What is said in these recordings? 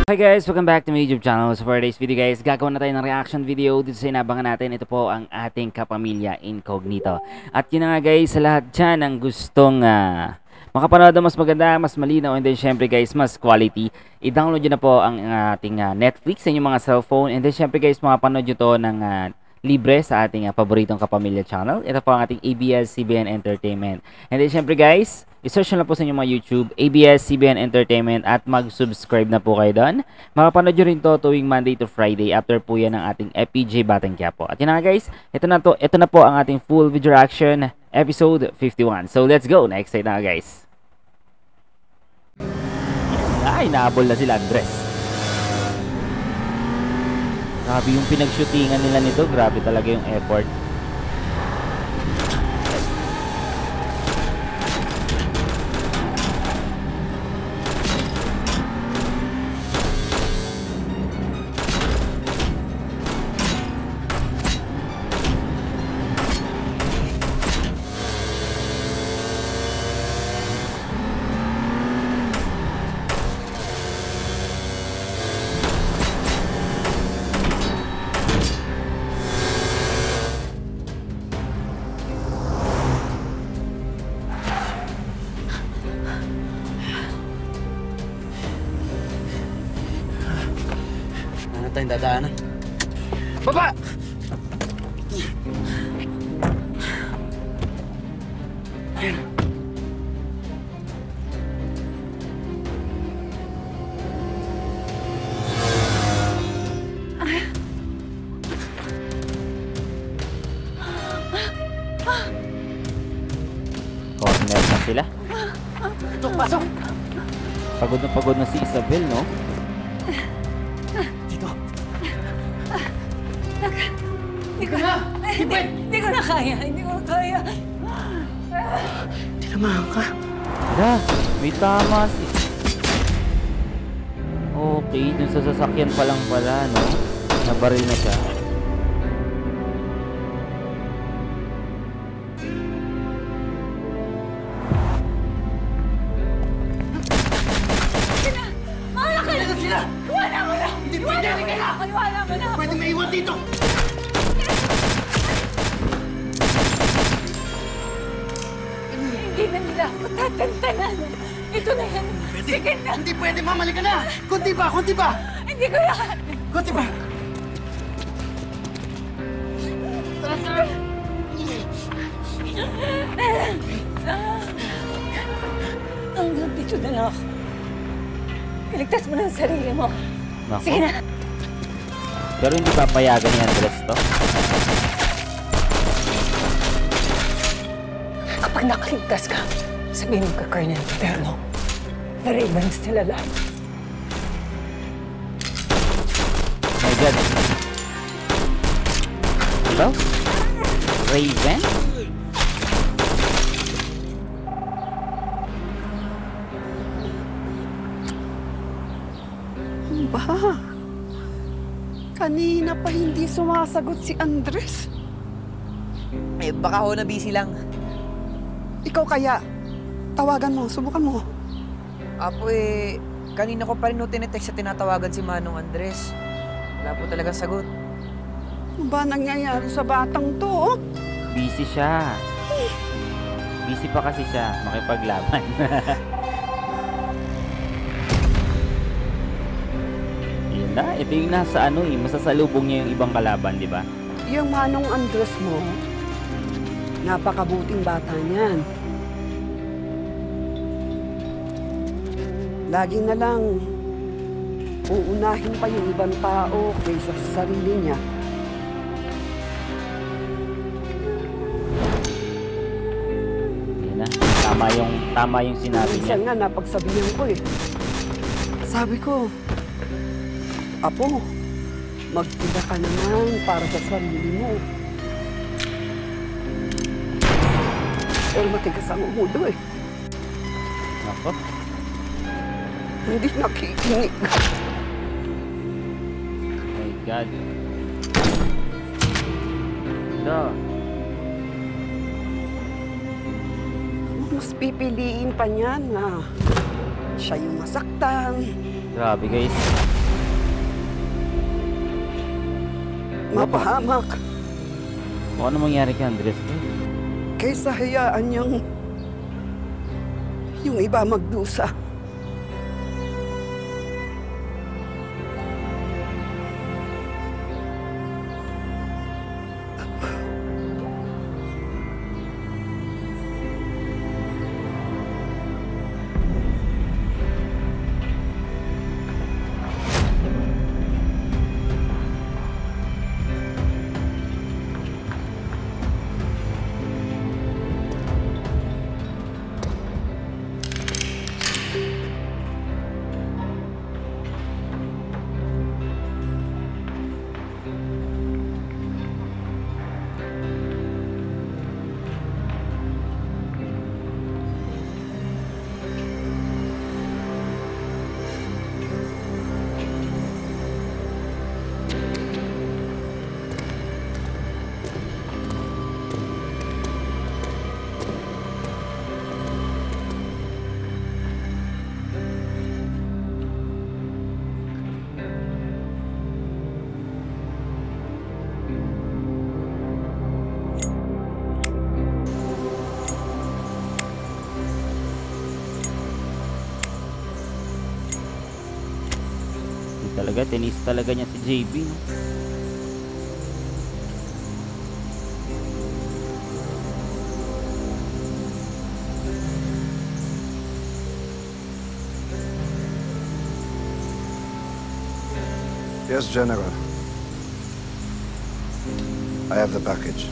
Hi guys! Welcome back to my YouTube channel. So for today's video guys, gagawin na tayo ng reaction video dito sa inabangan natin. Ito po ang ating Kapamilya Incognito. At yun na nga guys, sa lahat dyan ang gustong makapanood ng mas maganda, mas malinaw, and then syempre guys, mas quality, i-download nyo na po ang ating Netflix sa inyong mga cellphone. And then syempre guys, makapanood nyo to ng libre sa ating paboritong Kapamilya channel. Ito po ang ating ABS-CBN Entertainment. And then syempre guys, i-search na po sa inyong mga YouTube, ABS-CBN Entertainment, at mag-subscribe na po kayo doon. Makapanood nyo rin to tuwing Monday to Friday after po yan ng ating FPJ Batang Quiapo. At yun na guys, ito na po ang ating full video reaction episode 51. So let's go, next slide na guys. Ay, nahabol na sila Andres. Grabe yung pinag-shootingan nila nito, grabe talaga yung effort. Tayong dadaanan. Baba! Corner na sila. Pasok! Pagod na si Isabel, no? Hindi ko na kaya. Hindi Tinamaan ka. Hala, may tama si... Okay, dun sa sasakyan pa lang pala, no? Nabaril na siya. Sila! Iwala mo na! Hindi pwede! Iwala mo na! Pwede maiwan dito! Hindi na nila ako tatantanan. Ito na yan. Sige na. Hindi pwede, mamali ka na! Kunti pa! Hindi ko na. Kunti pa! Tara! Hanggang dito na lang ako. Iligtas mo na ang sarili mo. Nako. Sige na. Pero hindi papayagan ni Andres to. Kapag nakaligtas ka, sabihin mo ka Colonel Paterno, the Raven is still alive. Oh my God. Hello? Raven? Ba? Kanina pa hindi sumasagot si Andres. Eh, baka ho na busy lang. Ikaw kaya, tawagan mo, subukan mo. Apo kanina ko pa rin ho tinetext sa tinatawagan si Manong Andres. Wala po talaga sagot. Ano ba nangyayari sa batang to? Busy siya. Busy pa kasi siya makipaglaban. Yun na, ito yung nasa masasalubong niya yung ibang kalaban, di ba? Yung Manong Andres mo, napakabuting bata niyan. Lagi na lang uunahin pa yung ibang tao kaysa sa sarili niya. Yun na, tama yung sinabi niya. Minsan nga napagsabihan ko Sabi ko, Apo, magtila ka naman para sa sarili mo. Pero matigas ang ulo Nako. Hindi nakikinig. My God. Hala. Mas pipiliin pa niya na siya yung masaktan, Grabe guys. Mapahamak Kung ano mangyari kay Andres guys. kaysa hayaan yung iba magdusa. Talaga, tinis talaga niya si JB. No? Yes, General. I have the package.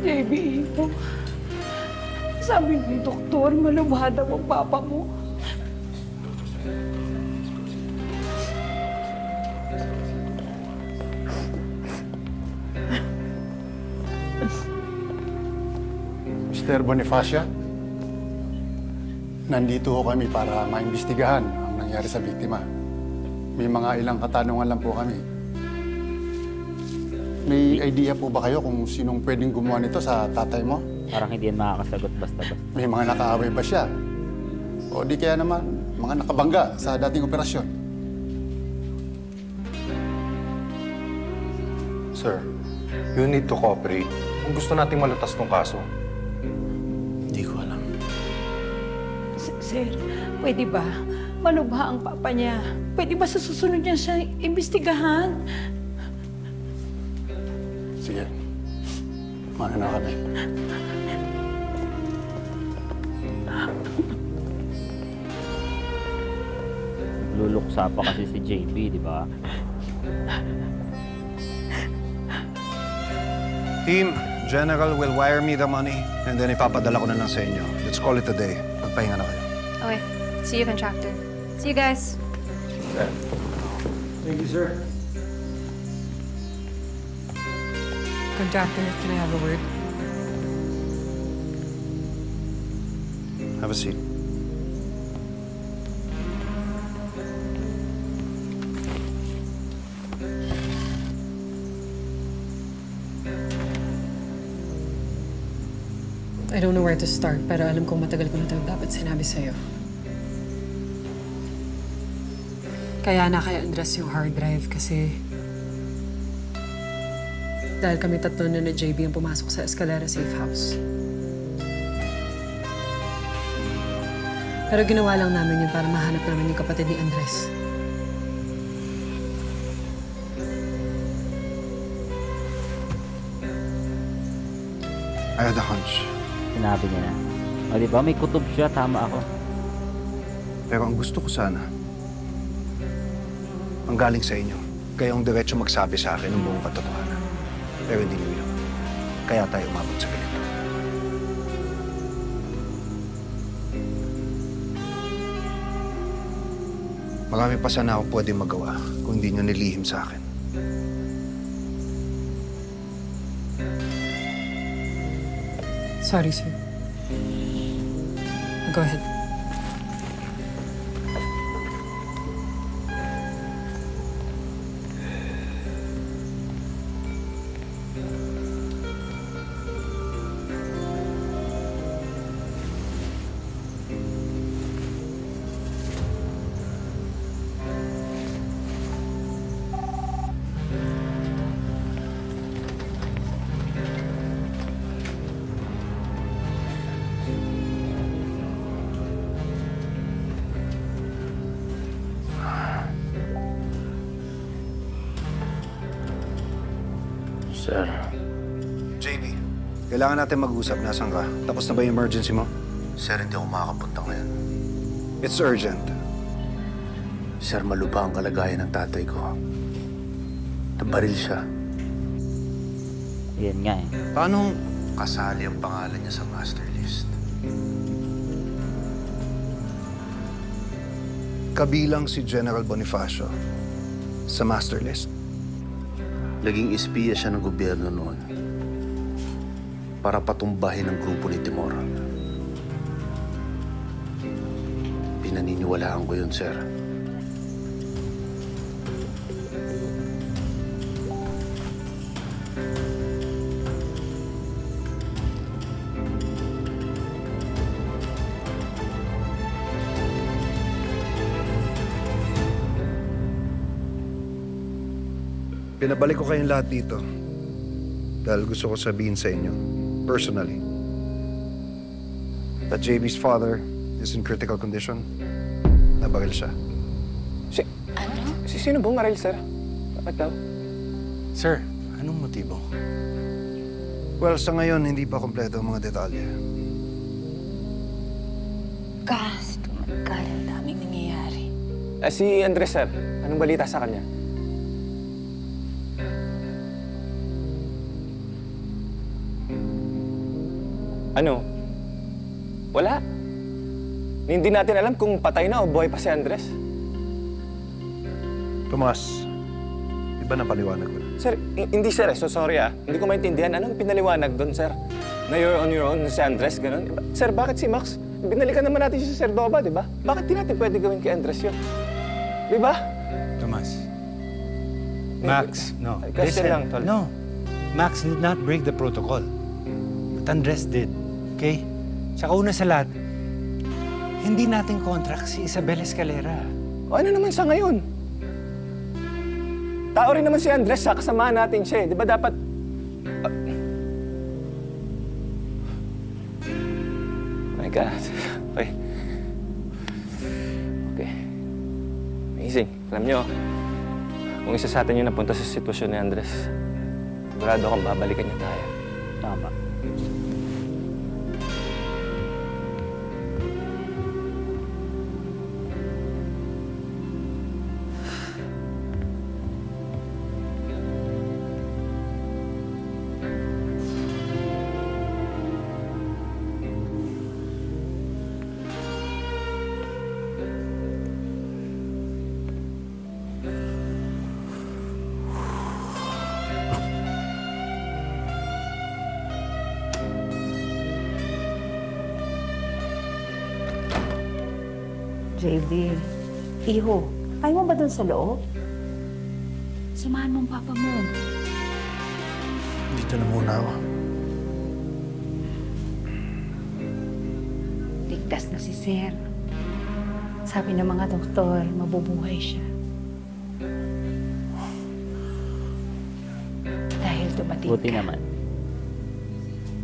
JB, sabi ni doktor, malubhada mo papa mo. Mr. Bonifacio, nandito ho kami para maimbestigahan ang nangyari sa biktima. May mga ilang katanungan lang po kami. May idea po ba kayo kung sinong pwedeng gumawa nito sa tatay mo? Parang hindi yan makakasagot basta-basta. May mga nakaaway ba siya? O di kaya naman, mga nakabangga sa dating operasyon? Sir, you need to cooperate kung gusto nating malutas tong kaso. Hindi ko alam. Sir, pwede ba? Malubha ang papa niya. Pwede ba sa susunod niya siya imbestigahan? Sige. Mauna na kami. Luluksa pa kasi si JB, di ba? Team, General will wire me the money and then ipapadala ko na lang sa inyo. Let's call it a day. Magpahinga na kayo. Okay. See you, contractor. See you guys. Thank you, sir. Contractor, can I have a word? Have a seat. I don't know where to start, pero alam kong matagal ko na ito dapat sinabi sa'yo. Kaya na kay Andres yung hard drive kasi dahil kami tatlo na JB ang pumasok sa Escalera Safe House. Pero ginawa lang namin yun para mahanap namin yung kapatid ni Andres. I had a hunch. Sinabi niya na. O di ba, may kutob siya, tama ako. Pero ang gusto ko sana, ang galing sa inyo, kayong diretso magsabi sa akin ng buong katotohanan. Pero hindi niyo yun. Kaya tayo umabot sa ganito. Marami pa sana ako pwede magawa kung hindi niyo nilihim sa akin. Sorry, sir. Go ahead. Sir. JB, kailangan natin mag-usap. Nasaan ka? Tapos na ba yung emergency mo? Sir, hindi ako makakapunta ngayon. It's urgent. Sir, malubha ang kalagayan ng tatay ko. Nabaril siya. Yan nga eh. Paano? Kasali ang pangalan niya sa master list. Kabilang si General Bonifacio sa master list. Naging espiya siya ng gobyerno noon para patumbahin ang grupo ni Timor. Pinaniniwalaan ko yun, sir. Pinabalik ko kayong lahat dito dahil gusto ko sabihin sa inyo, personally, that JB's father is in critical condition. Nabaril siya. Sino bang maril, sir? Bakit daw? Sir, anong motibo? Well, sa ngayon, hindi pa kompleto ang mga detalye. Gas, tumagkal, ang daming nangyayari. Si Andres, sir. Anong balita sa kanya? Ano? Wala. Hindi natin alam kung patay na o buhay pa si Andres. Tomas, di ba napaliwanag ko na? Sir, hindi sir. So sorry Hindi ko maintindihan. Anong pinaliwanag doon, sir? Na you're on your own si Andres, gano'n? Sir, bakit si Max? Binalikan naman natin si Sir Doba, di ba? Bakit di natin pwede gawin kay Andres yun? Di ba? Tomas. Max, no. Question lang, tol. No. Max did not break the protocol. But Andres did. Okay? Saka una sa lahat, hindi natin contract si Isabel Escalera. O ano naman sa ngayon? Tao rin naman si Andres, kasamahan natin siya eh. Di ba dapat... My God. Okay. Okay. Amazing. Alam nyo, kung isa sa atin yung napunta sa sitwasyon ni Andres, sigurado akong babalikan niya tayo. Tama. JB, iho, kaya mo ba dun sa loob? Samahan mo ang papa mo. Dito na muna ako. Ligtas na si Sir. Sabi ng mga doktor, mabubuhay siya. Dahil dumating Buti ka, naman.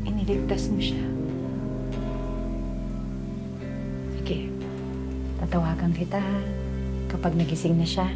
iniligtas mo siya. Sige, tatawagan kita kapag nagising na siya.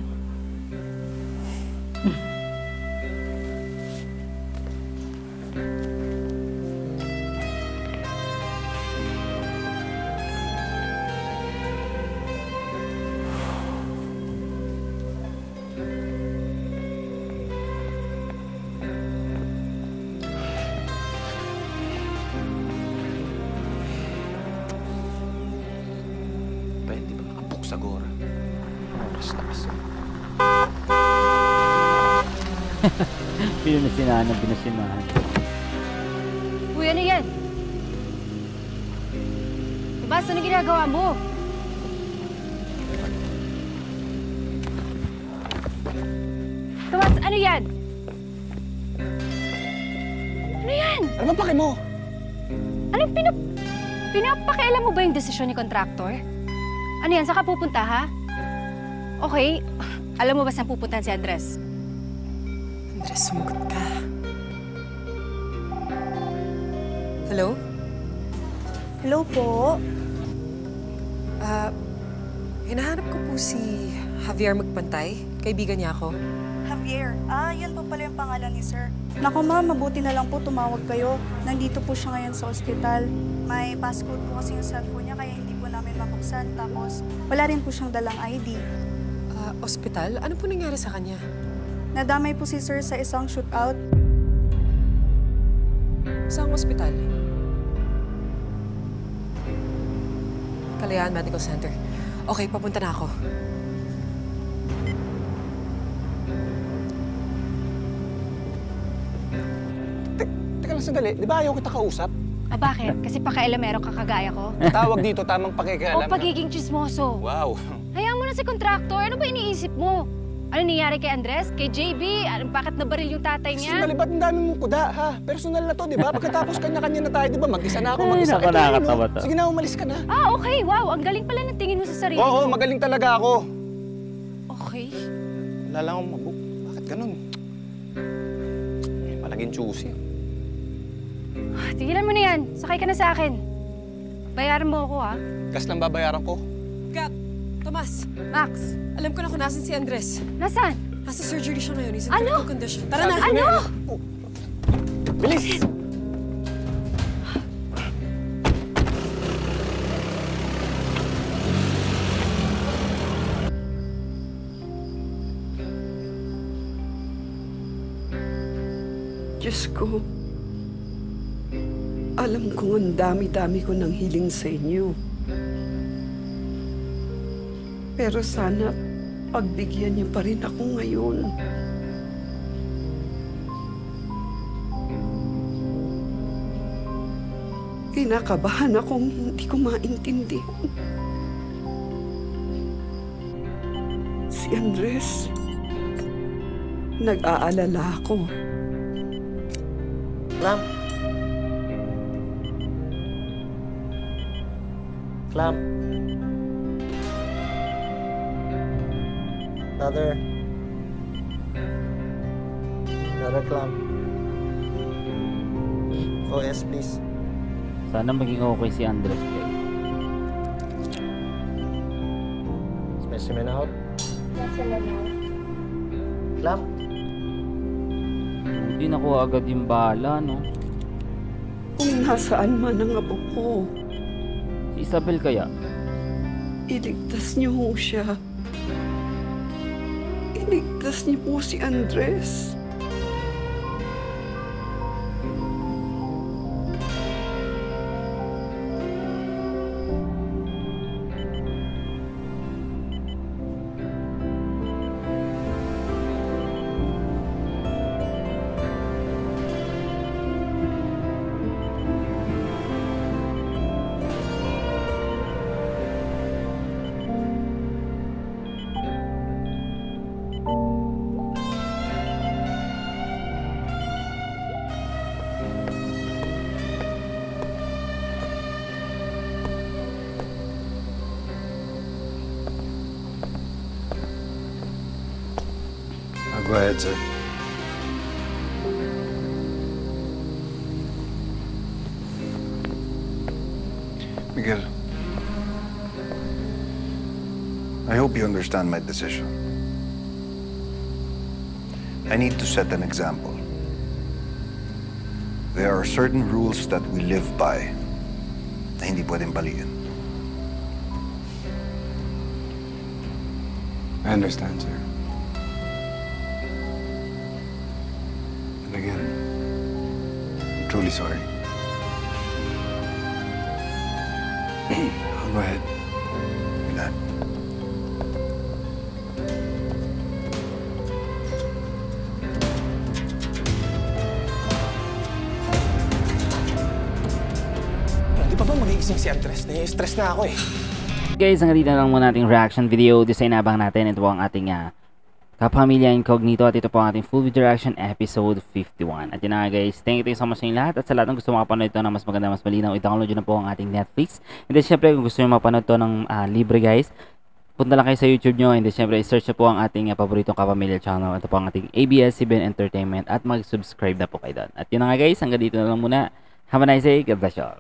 Sagora. Basta. Binusinahan ng binusinahan. Uy, ano yan? Tomas, ano ginagawa mo? Tomas, ano yan? Ano yan? Ano ba pake mo? Anong pinapakialam mo ba yung desisyon ni contractor? Ano yan? Saan ka pupunta, ha? Okay. Alam mo ba saan pupuntahan si Andres? Andres, sumagot ka. Hello? Hello po. Hinahanap ko po si Javier Magpantay. Kaibigan niya ako. Javier. Yan po pala yung pangalan ni sir. Naku ma'am, mabuti na lang po tumawag kayo. Nandito po siya ngayon sa ospital. May passcode po kasi yung cellphone niya kaya hindi po namin mabuksan. Tapos wala rin po siyang dalang ID. Ospital? Ano po nangyari sa kanya? Nadamay po si sir sa isang shootout. Saan ospital? Kalayaan Medical Center. Okay, papunta na ako. Teka lang sandali, di ba ayaw kita kausap? Bakit? Kasi pakialamero ka kagaya ko? Tawag dito, tamang pakikialam. O pagiging chismoso. Wow. Hayaan mo na si contractor. Ano ba iniisip mo? Ano nangyari kay Andres? Kay JB? Bakit nabaril yung tatay niya? Sandali, ba't ang dami mong kuda, ha? Personal na to, di ba? Pagkatapos kanya-kanya na tayo, di ba? Mag-isa na ako, mag-isa. Ay, nakakatawa to. Sige na, umalis ka na. Okay. Wow. Ang galing pala ng tingin mo sa sarili Oo, mo. magaling talaga ako. Okay. Wala lang akong mabuk. Bakit ganun? May palaging choosy. Tigilan mo na yan. Sakay ka na sa akin. Bayaran mo ako, ha? Gas lang babayaran ko. Kat! Tomas! Max! Alam ko na kung nasan si Andres. Nasaan? Nasa surgery siya ngayon. He's in Ano? critical condition. Tara na! Ano? Bilis! Diyos ko, alam kong ang dami-dami ko ng hiling sa inyo. Pero sana, pagbigyan niyo pa rin ako ngayon. Kinakabahan akong hindi ko maintindihan. Si Andres, nag-aalala ako. Clam. Clam. Another clam. OS, please. Sana maging okay si Andres, guys. Specimen out. Clam. Hindi nakuha agad yung bala, no? Kung nasaan man ang apo ko, Si Isabel kaya? iligtas niyo ho siya. Iligtas niyo po si Andres. Go ahead, sir. Miguel, I hope you understand my decision. I need to set an example. There are certain rules that we live by na hindi pwedeng baliin. I understand, sir. And again, I'm truly sorry. Go ahead. Milan. Di pa ba magigising si Andres? Nai-stress na ako eh. Guys, hanggang dito na lang muna ating reaction video. Design abang natin. Ito po ang ating Kapamilya Incognito at ito po ang ating full video reaction episode 51. At yun na nga guys, thank you so much sa inyo lahat at sa lahat ng gusto makapanood ito na mas maganda, mas malinaw, i-download nyo na po ang ating Netflix. And then syempre kung gusto nyo mapanood ito ng libre guys, punta lang kayo sa YouTube nyo and then syempre i-search nyo po ang ating paboritong Kapamilya channel. Ito po ang ating ABS-CBN Entertainment at mag-subscribe na po kayo doon. At yun na nga guys, hanggang dito na lang muna. Have a nice day, God bless you all.